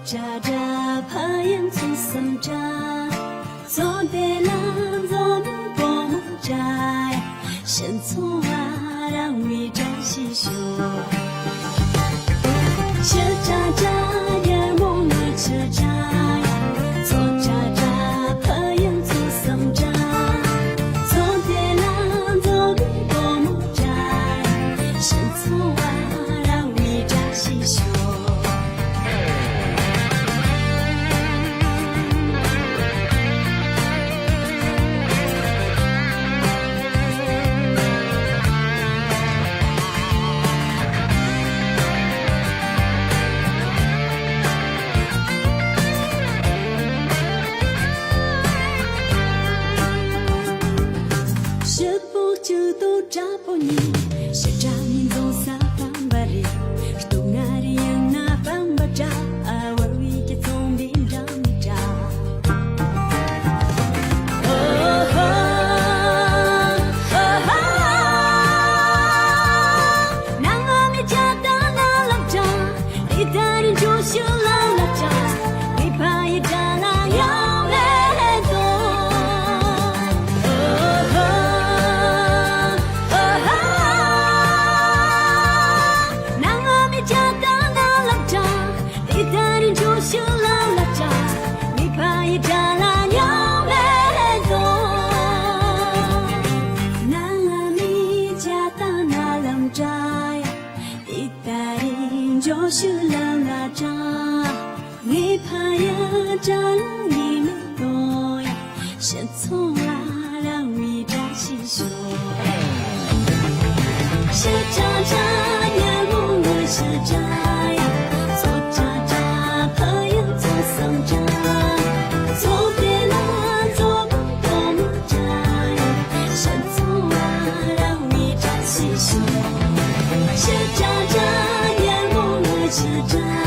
家家怕人从生家，做的人做你不梦家，生错啊让你珍惜修。吃家家也梦里吃家，做家家怕人从生家，做的人做你不梦家，生错啊让你珍惜修。Japoni, sejamin dosa pambari, stungari yang na pambaja, awari ke zombi damja. Oh oh oh oh, nangami jada na lamja, idarin joshu la lamja, ipai jala ya. Joshua la cha, ni phaya chan ni me toya, shen cong la la mi cha xi shu. Shi cha cha ya mu mu shi cha ya, zo cha cha phaya zo sang cha, zo de la zo bu mu cha ya, shen cong la la mi cha xi shu. Shi cha cha。是这。